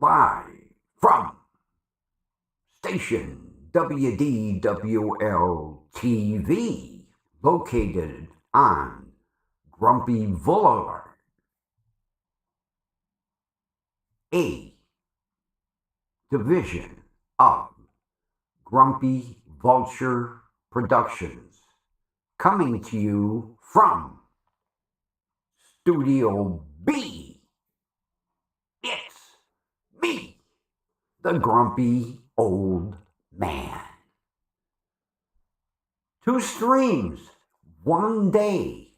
live from station WDWL TV, located on Grumpy Boulevard, a division of Grumpy Vulture Productions, coming to you from Studio B. It's me, the grumpy old man. 2 streams, 1 day.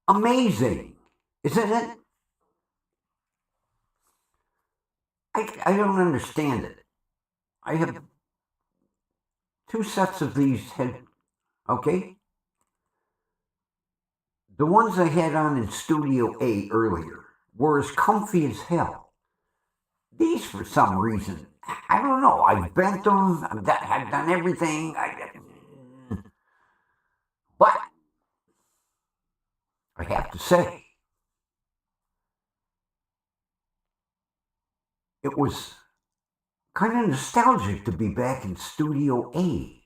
Amazing, isn't it? I don't understand it. I have 2 sets of these okay? The ones I had on in Studio A earlier were as comfy as hell. These, for some reason, I don't know, I've bent them, I've done everything, but I have to say, it was kind of nostalgic to be back in Studio A.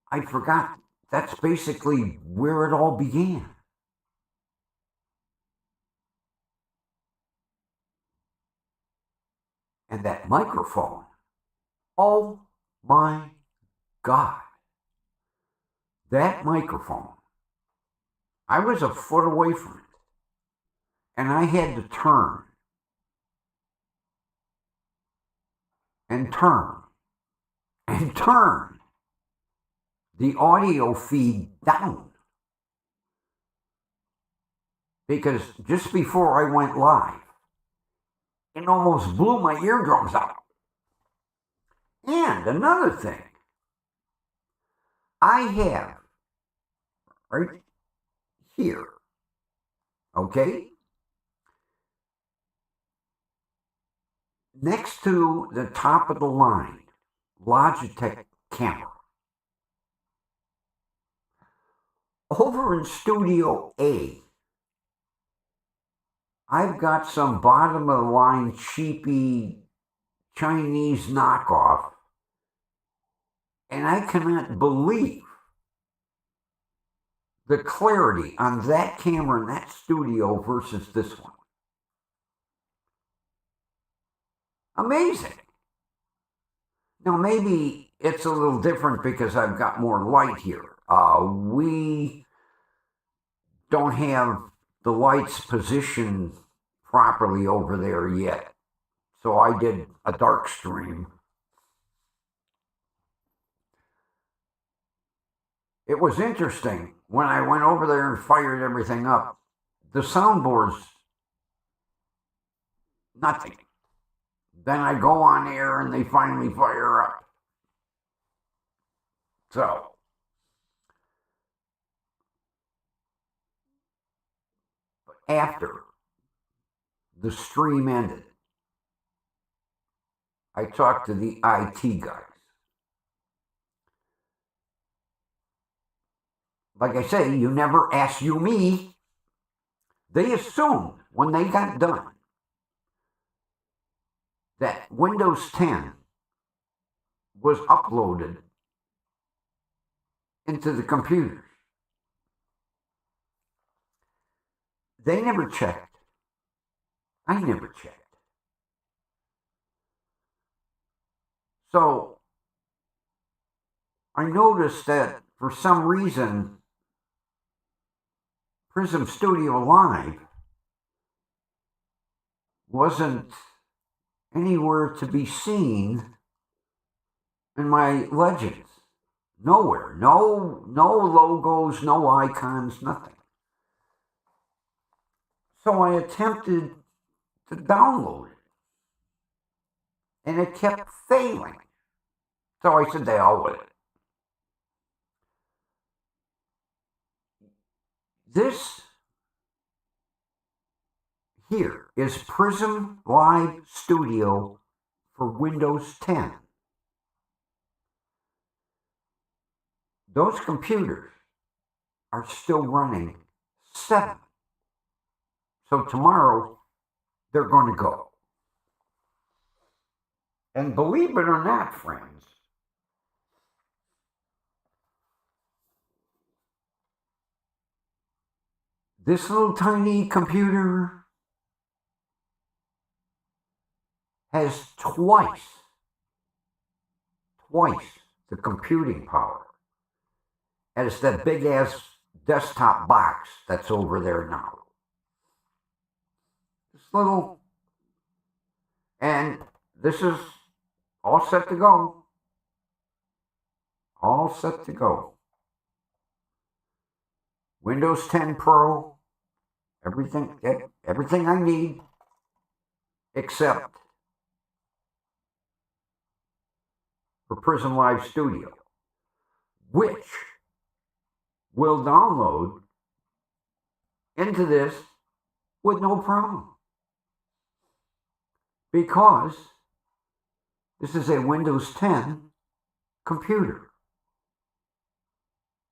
I forgot that's basically where it all began. And that microphone, oh my God. That microphone, I was a foot away from it, and I had to turn and turn and turn the audio feed down, because just before I went live, it almost blew my eardrums out. And another thing, I have right here, okay, next to the top of the line Logitech camera. Over in Studio A, I've got some bottom of the line cheapy Chinese knockoff, and I cannot believe the clarity on that camera in that studio versus this one. Amazing. Now, maybe it's a little different because I've got more light here. We don't have the lights positioned properly over there yet. So I did a dark stream. It was interesting when I went over there and fired everything up. The soundboard's nothing. Then I go on air and they finally fire up. So, after the stream ended, I talked to the IT guys. Like I say, you never ask you me. They assumed when they got done that Windows 10 was uploaded into the computers. They never checked. I never checked. So I noticed that for some reason, Prism Studio Live wasn't anywhere to be seen in my legends. Nowhere. No logos, no icons, nothing. So I attempted to download it, and it kept failing. So I said, the hell with it. This here is Prism Live Studio for Windows 10. Those computers are still running 7. So tomorrow, they're going to go. And believe it or not, friends, this little tiny computer has twice the computing power as that big ass desktop box that's over there now. This little, and this is all set to go. All set to go. Windows 10 Pro, everything I need, except for Prism Live Studio, which will download into this with no problem. Because this is a Windows 10 computer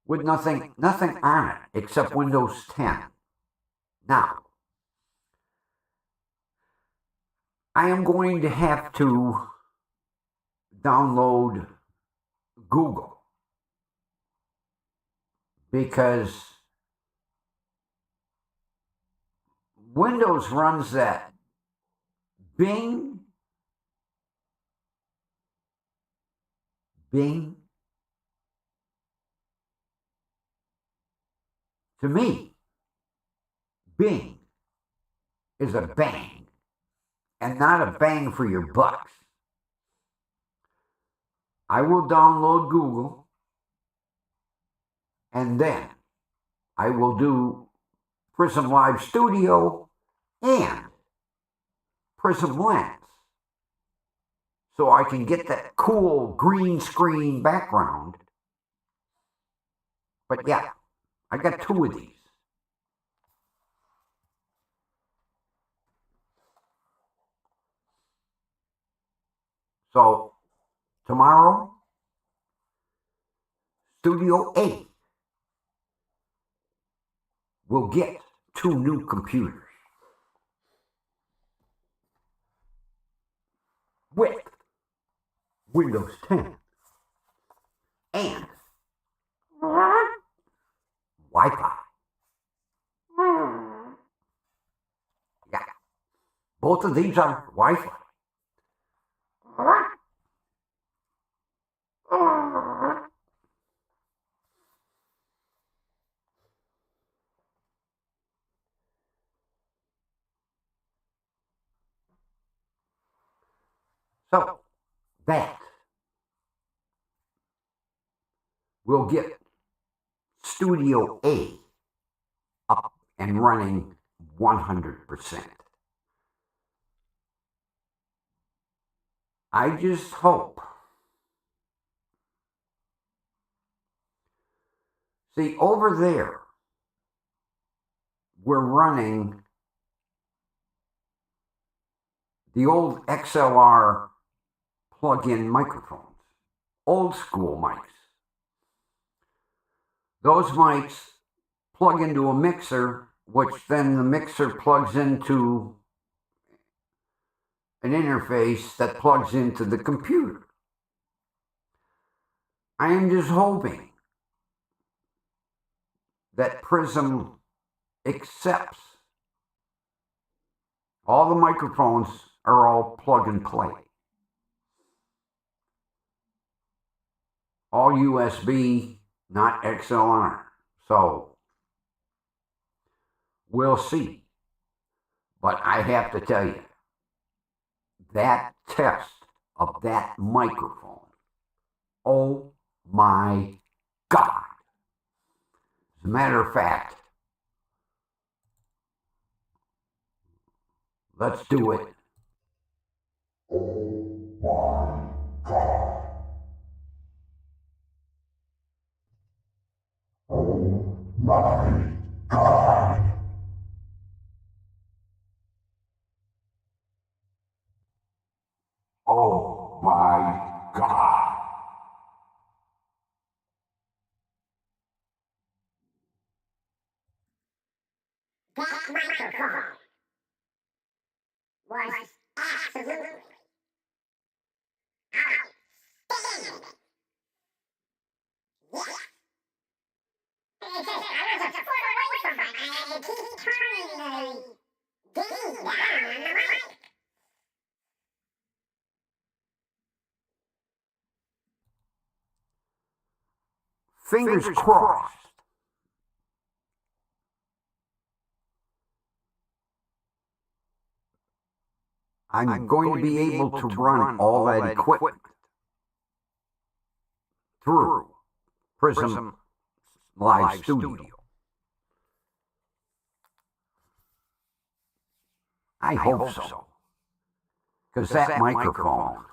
with nothing on it except Windows 10. Now, I am going to have to download Google because Windows runs that Bing. To me, Bing is a bang, and not a bang for your bucks. I will download Google, and then I will do Prism Live Studio and Prism Lens, so I can get that cool green screen background. But yeah, I got two of these. So tomorrow, Studio A will get two new computers with Windows 10 and Wi-Fi. Yeah, both of these are Wi-Fi. So that will get Studio A up and running 100%. I just hope. See, over there, we're running the old XLR plug-in microphones, old school mics. Those mics plug into a mixer, which then the mixer plugs into an interface that plugs into the computer. I am just hoping that Prism accepts all the microphones are all plug and play. All USB, not XLR. So we'll see. But I have to tell you, that test of that microphone, oh my God. As a matter of fact, let's do it. Oh my God. Oh my God. Oh my God. That microphone absolutely outstanding. Yes. It's just, I was a foot away from it, and I keep turning the gain down on the mic. Fingers crossed. I'm going to be able to run all that equipment through Prism Live Studio. I hope so. Because that microphone,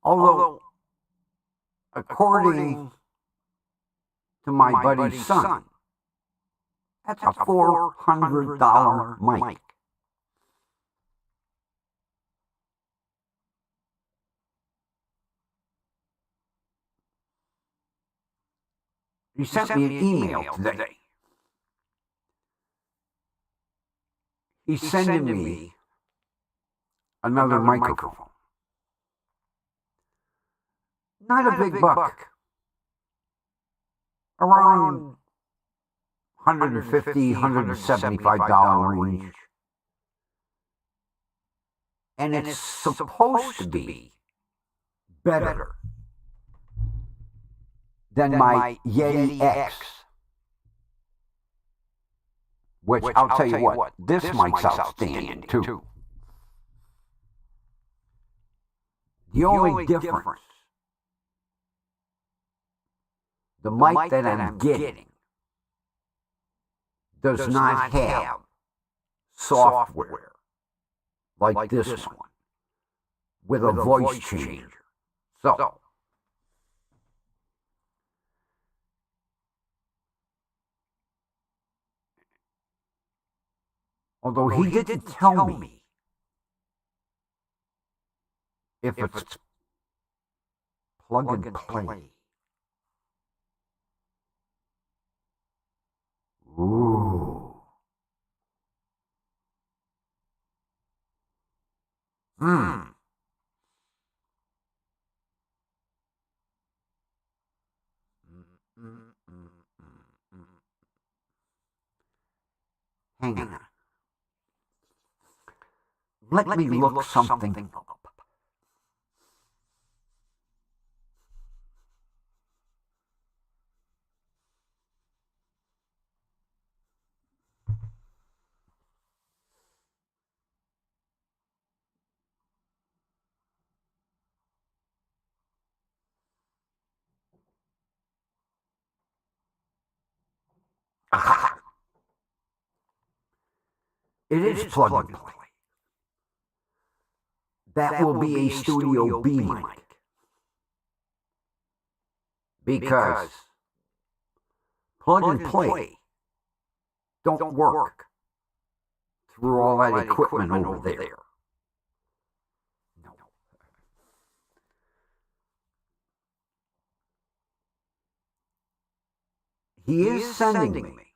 although, according to my buddy's son, that's a $400 mic. He sent me an email today. He's sending me another microphone. Not a big buck. Around $150, $175 range. And it's supposed to be better than my Yeti X. Which, I'll tell you what, this mic's outstanding too. The only difference, the mic that I'm getting does not have software like this one with a voice changer. So, although he didn't tell me if it's plug and play. Ooh. Hang on. Let me look something up. It is plug and play. That will be a Studio B mic. Because plug and play don't work through all that equipment over there. No. He is sending me,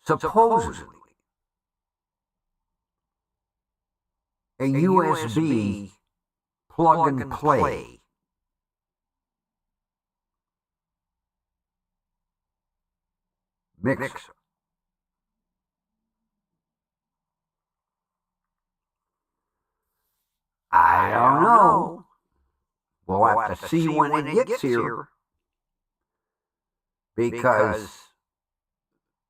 supposedly, a USB plug and play mixer. I don't know. We'll have to see when it gets here. Because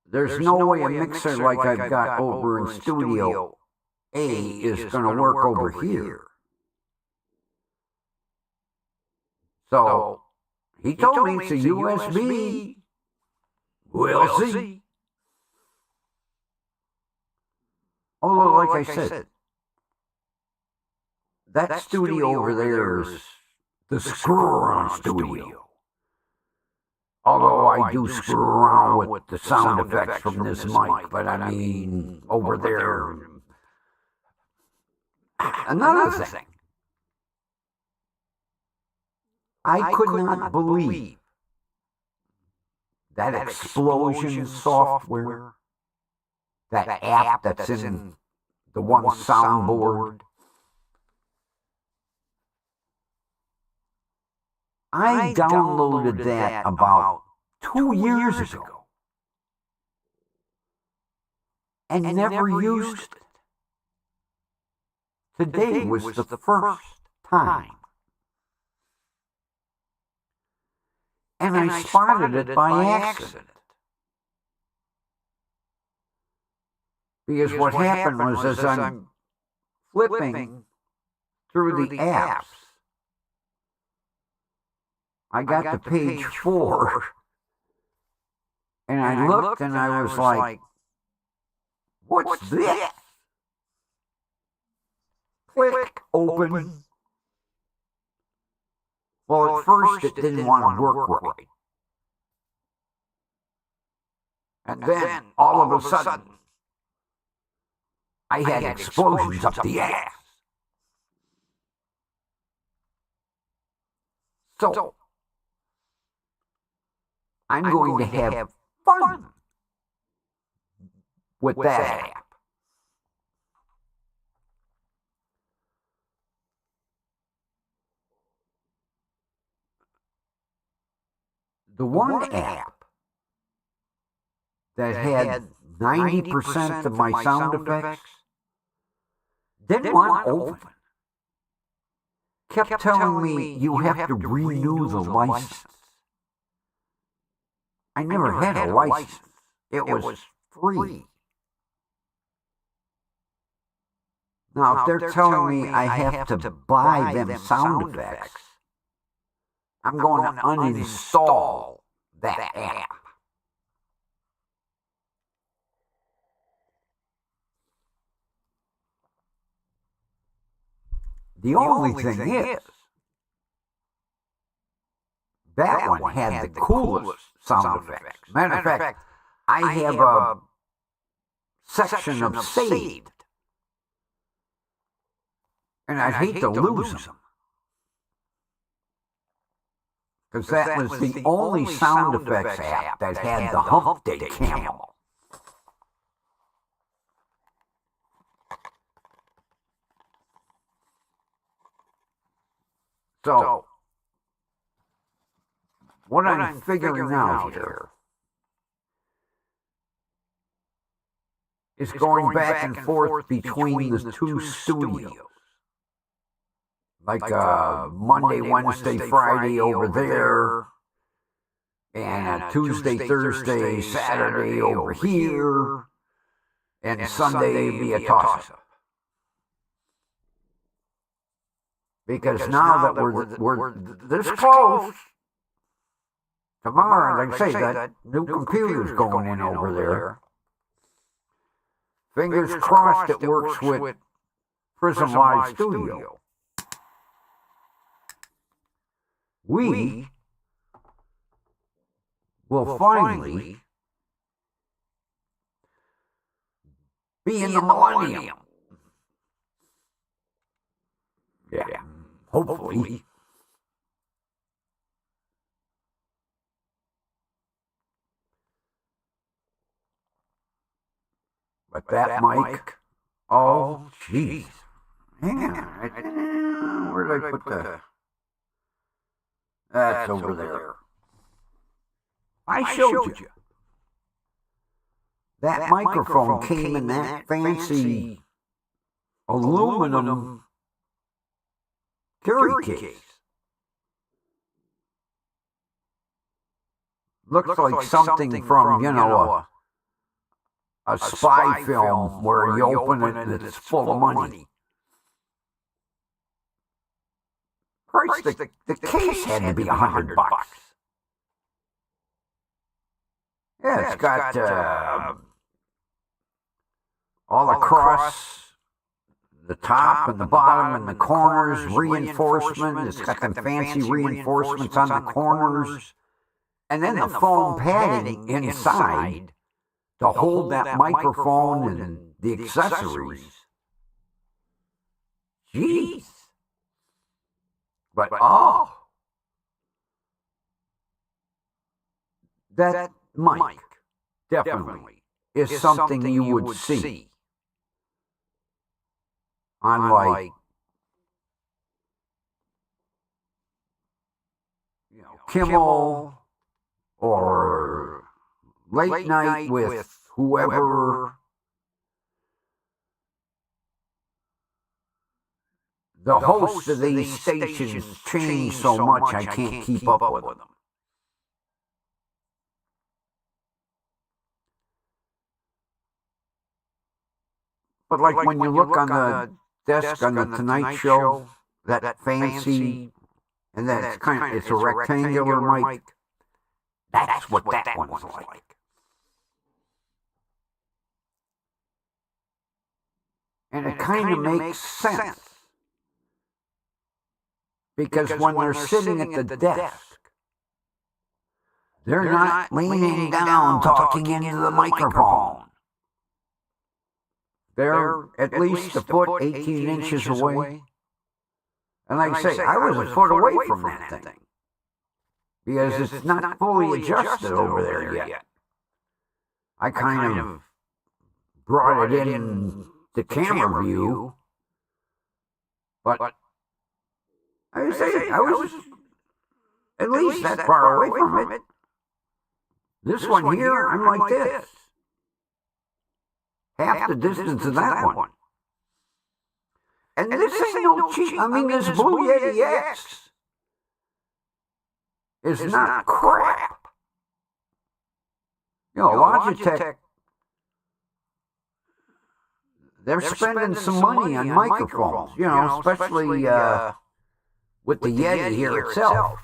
there's no way a mixer like I've got over in Studio A is going to work over here. So, he told me it's a USB. We'll see. Although, like I said, that studio over there is the screw-around studio. Although I do screw around with the sound effects from this mic, but I mean, over there. Another thing. I could not believe that explosion software, that app that's in the one soundboard. I downloaded that about 2 years ago and never used it. Today was the first time. And I spotted it by accident. Because what happened was, as I'm flipping through the apps, I got to page 4, and I looked and I was like, what's this? Click, open. Well, at first it didn't want to work right. And then, all of a sudden, I had explosions up the ass. So, I'm going to have fun with that app. The one app that had 90% of my sound effects didn't want to open. Kept telling me you have to renew the license. I never had a license. It was free. Now, if they're telling me I have to buy them sound effects, I'm going to uninstall that app. The only thing is, that one had the coolest sound effects. Matter of fact, I have a section of saved, and I'd hate to lose them. Because that was the only sound effects app that had the hump day camel. So, what I'm figuring out here is going back and forth between the two studios. Like Monday, Wednesday, Friday over there, and Tuesday, Thursday, Saturday over here, and Sunday be a toss-up. Because now that we're this close, tomorrow, like I say, that new computer's going in over there. Fingers crossed it works with Prism Live Studio. We will finally be in the millennium. Yeah, hopefully. But that mic, oh, jeez. Hang on. Where did I put the... That's over there. I showed you. That microphone came in that fancy aluminum carry case. Looks like something from, a spy film where you open it and it's full of money. Christ, the case had to be $100. Yeah, it's got all across the top and the bottom and the corners, reinforcement. It's got them fancy reinforcements on the corners. And then the foam padding inside to hold that microphone and the accessories. Jeez. But, that mic, definitely, is something you would see on, like, Kimmel or Late Night with whoever. The hosts of these stations change so much I can't keep up with them. But like when you look on the desk on the Tonight Show, that fancy, and then it's a rectangular mic. That's what that one's like. And it kind of makes sense. Because when they're sitting at the desk, they're not leaning down talking into the microphone. They're at least a foot, 18 inches away. And like I say, I was a foot away from that thing. Because it's not fully adjusted over there yet. I kind of brought it in the camera view. But I say I was at least that far away from it. This one here, I'm like this. Half the distance of that one. And this ain't no cheap. I mean, this Blue Yeti X is not crap. Logitech, they're spending some money on microphones, especially with the Yeti here itself,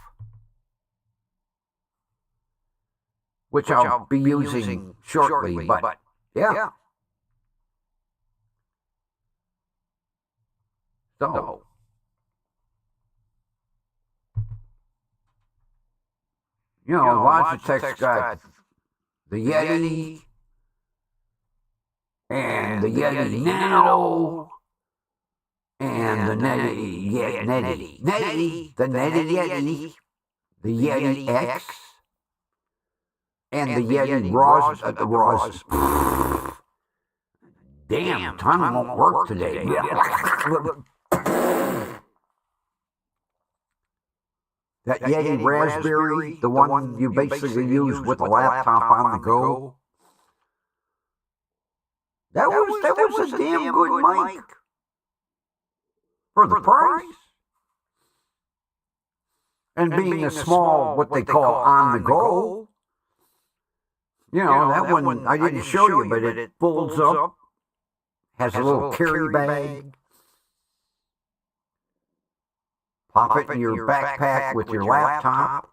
which I'll be using shortly, but yeah. So, Logitech's got the Yeti and the Yeti Nano and the Neti, the Netted Yeti, the Yeti X, and the Yeti Raws. Damn, tongue won't work today. That Yeti Raspberry, the one you basically use with a laptop on the go. That was a damn good mic for the price. And being a small, what they call on the go, that one I didn't show you, but it folds up, has a little carry bag. Pop it in your backpack with your laptop.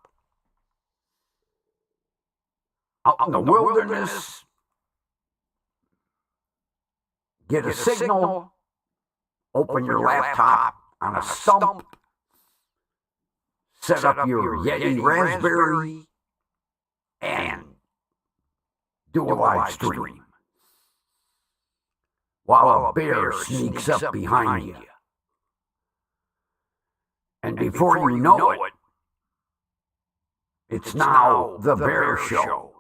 Out in the wilderness. Get a signal. Open your laptop on a stump. Set up your Yeti Raspberry. And do a live stream. While a bear sneaks up behind you. And before you know it, it's now the Bear Show.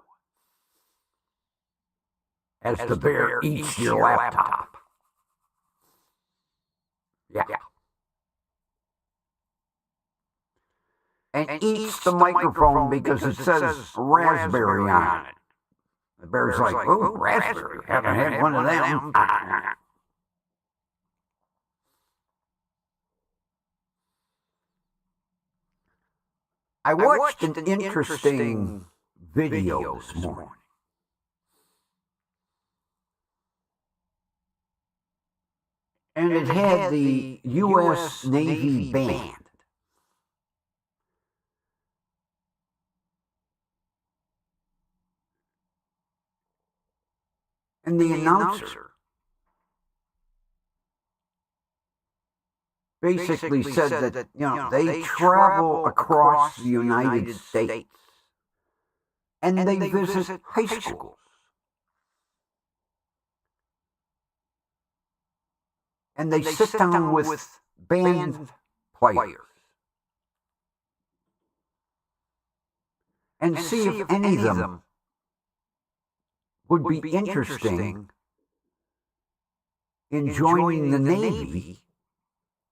As the bear eats your laptop. Yeah. And eats the microphone because it says raspberry on it. The bear's like, oh, raspberry, haven't had one of them. I watched an interesting video this morning. And it had the U.S. Navy band. And the announcer basically said that, they travel across the United States and they visit high schools. And they sit down with band players and see if any of them would be interesting in joining the Navy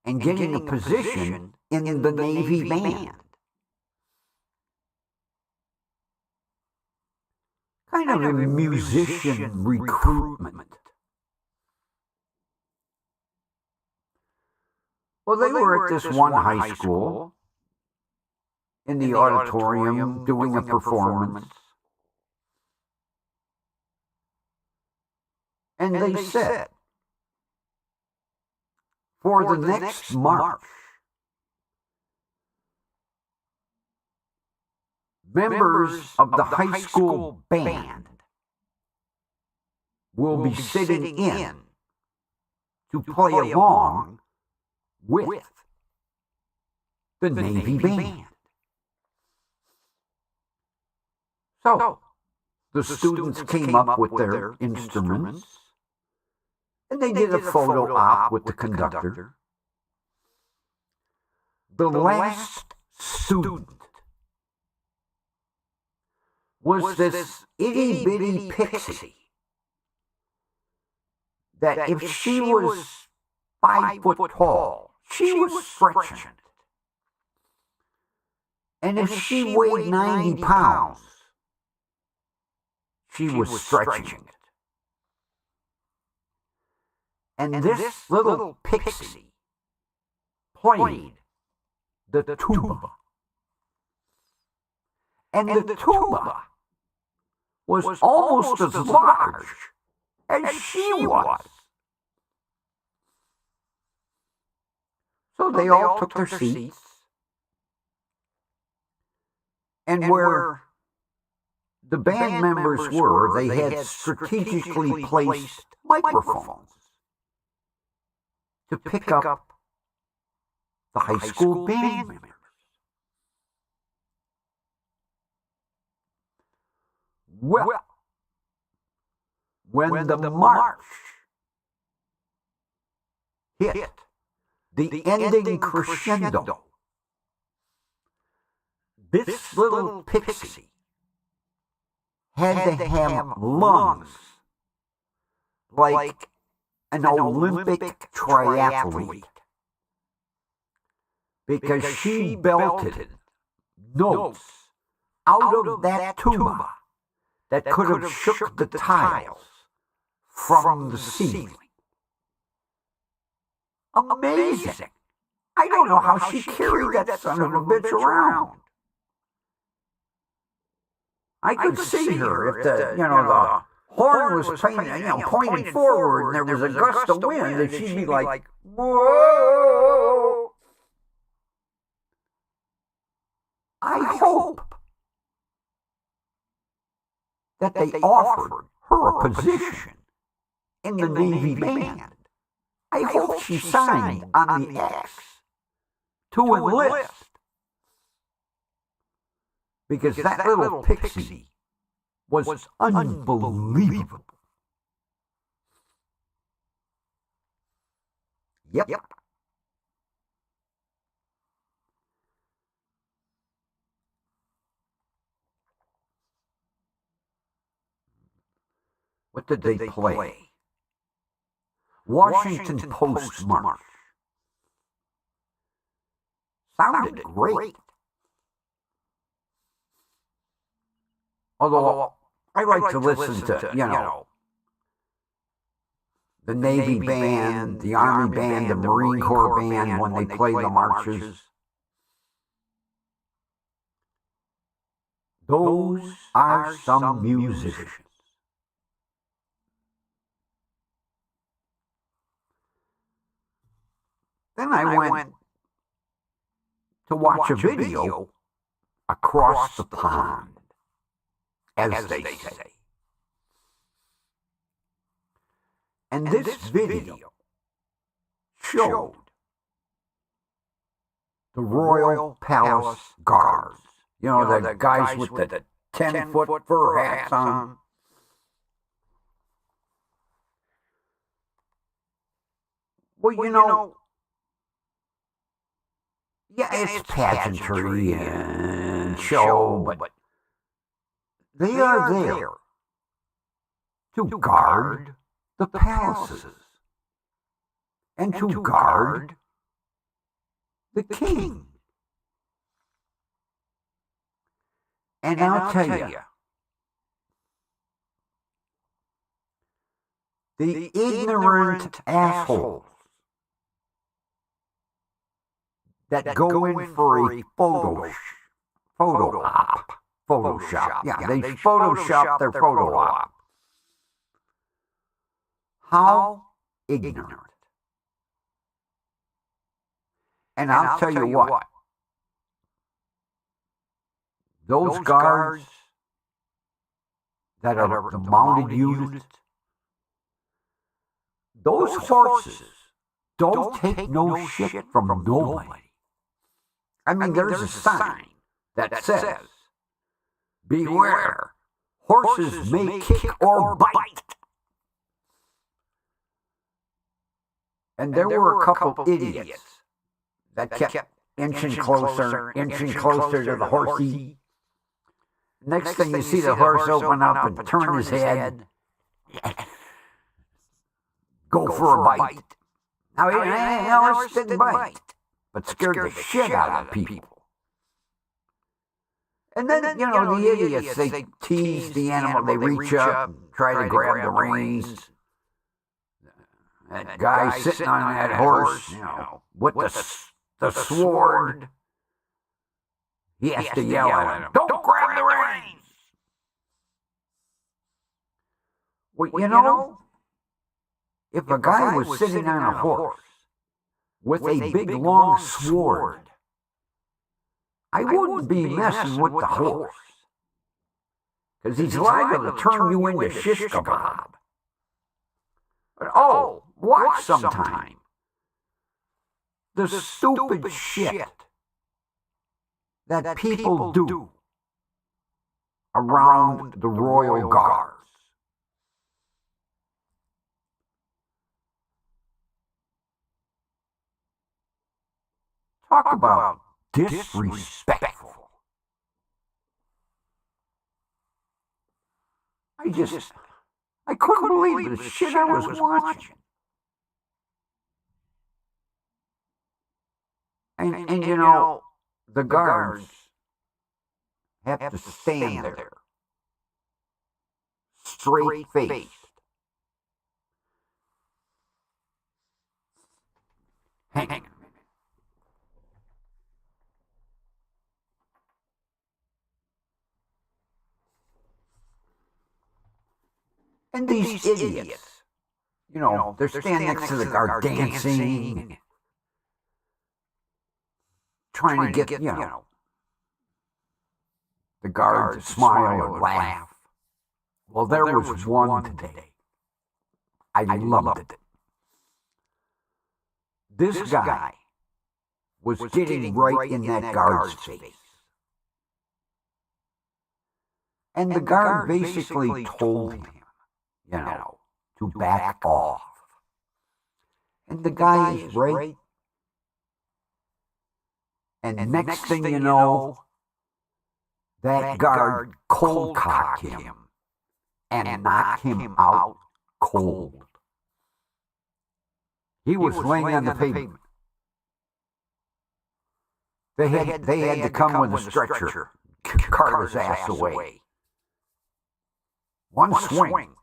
and getting a position in the Navy band. Kind of a musician recruitment. Well, they were at this one high school in the auditorium doing a performance. And they said, for the next march, members of the high school band will be sitting in to play along with the Navy band. So, the students came up with their instruments, and they did a photo op with the conductor. The last student was this itty-bitty pixie that if she was 5 foot tall, she was stretching. And if she weighed 90 pounds, she was stretching it. And this little pixie played the tuba. And the tuba was almost as large as she was. So they all took their seats, and where the band members were, they had strategically placed microphones to pick up the high school band members. Well, when the march hit the ending crescendo, this little pixie had to have lungs like an Olympic triathlete, because she belted notes out of that tuba that could have shook the tiles from the ceiling. Amazing. I don't know how she carried that son of a bitch around. I could see her if the horn was pointing forward and there was a gust of wind, and she'd be like, whoa. I hope that they offered her a position in the Navy band. I hope she signed on the X to enlist. Because that little pixie was unbelievable. Yep. What did they play? Washington Post March. Sounded great. Although I like to listen to, the Navy band, the Army band, the Marine Corps band when they play the marches. Those are some musicians. Then I went to watch a video across the pond, as they say. And this video showed the Royal Palace Guards. The guys with the 10-foot fur hats on. Well, yeah, it's pageantry and show, but they are there to guard the palaces and to guard the king. And I'll tell you, the ignorant assholes that go in for a Photoshop. Yeah, they Photoshop their photo op. How ignorant. And I'll tell you what, those guards that are the mounted units, those horses don't take no shit from nobody. I mean, there's a sign that says, beware, horses may kick or bite. And there were a couple idiots that kept inching closer to the horsey. Next thing you see the horse open up and turn his head, go for a bite. Now, the horse didn't bite, but scared the shit out of people. And then, the idiots, they tease the animal, they reach up and try to grab the reins. That guy sitting on that horse, with the sword, he has to yell at him, "Don't grab the reins!" Well, if a guy was sitting on a horse with a big long sword, I wouldn't be messing with the horse, because he's liable to turn you into shish kebab. But watch sometime the stupid shit that people do around the royal guards. Talk about disrespectful. I couldn't believe the shit I was watching. And the guards have to stand there, straight-faced. Hang on. And these idiots, they're standing next to the guard dancing, trying to get, the guard to smile or laugh. Well, there was one today. I loved it. This guy was getting right in that guard's face. And the guard basically told him, to back off. And the guy is right. And next thing you know, that guard cold-cocked him and knocked him out cold. He was laying on the pavement. They had to come with a stretcher, cart his ass away. One swing.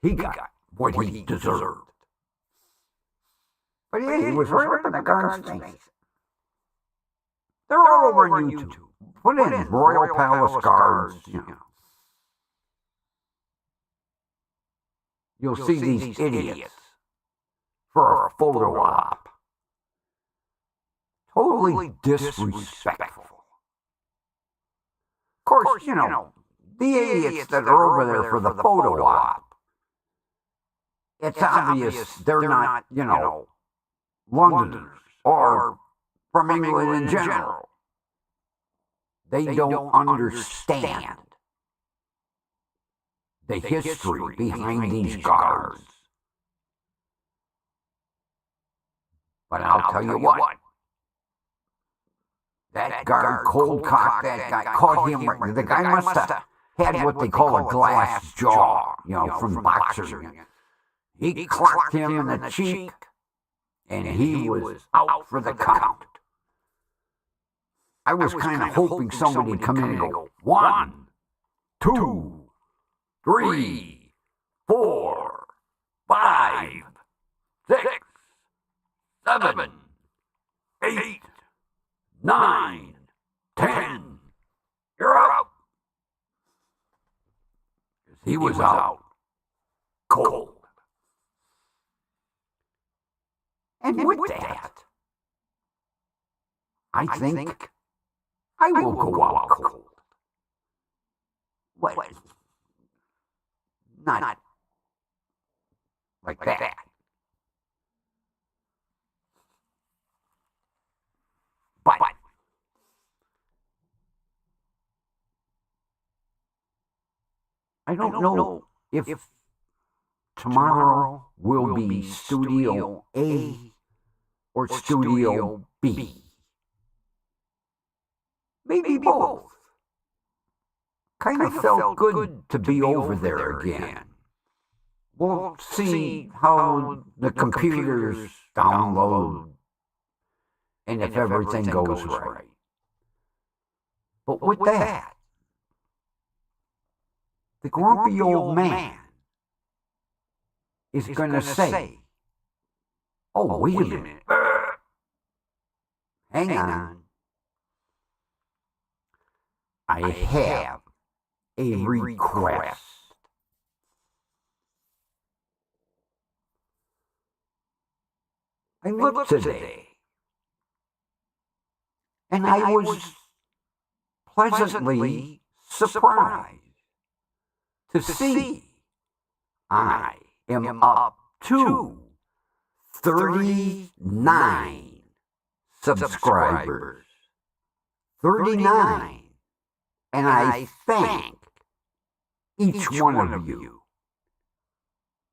He got what he deserved. But yeah, he was right up in the guard's face. They're all over on YouTube. Put in Royal Palace Guards, You'll see these idiots for a photo op. Totally disrespectful. Of course, the idiots that are over there for the photo op, it's obvious they're not, Londoners or from England in general. They don't understand the history behind these guards. But I'll tell you what, That guard cold-cocked that guy, caught him right. The guy must have had what they call a glass jaw, from boxers. He clocked him in the cheek, and he was out for the count. I was kind of hoping somebody would come in and go, 1, 2, 3, 4, 5, 6, 7, 8, 9, 10. You're out. He was out cold. And with that, I think I will go out cold. What? Not like that. But I don't know if tomorrow will be Studio A or Studio B. Maybe both. Kind of felt good to be over there again. We'll see how the computers download and if everything goes right. But with that, the grumpy old man is going to say, "Oh, wait a minute. Hang on. I have a request." I looked today, and I was pleasantly surprised to see I am up to 39 subscribers. 39. And I thank each one of you.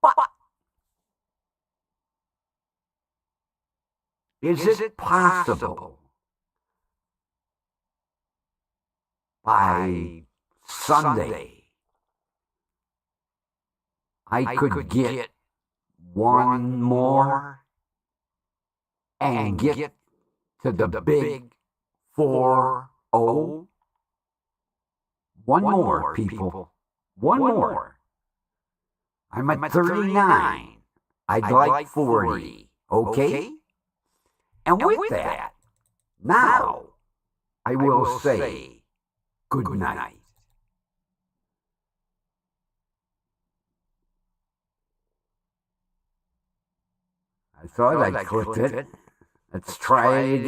But is it possible by Sunday I could get one more and get to the big 4-0? One more, people. One more. I'm at 39. I'd like 40. Okay? And with that, now I will say good night. I thought I clicked it. Let's try it again.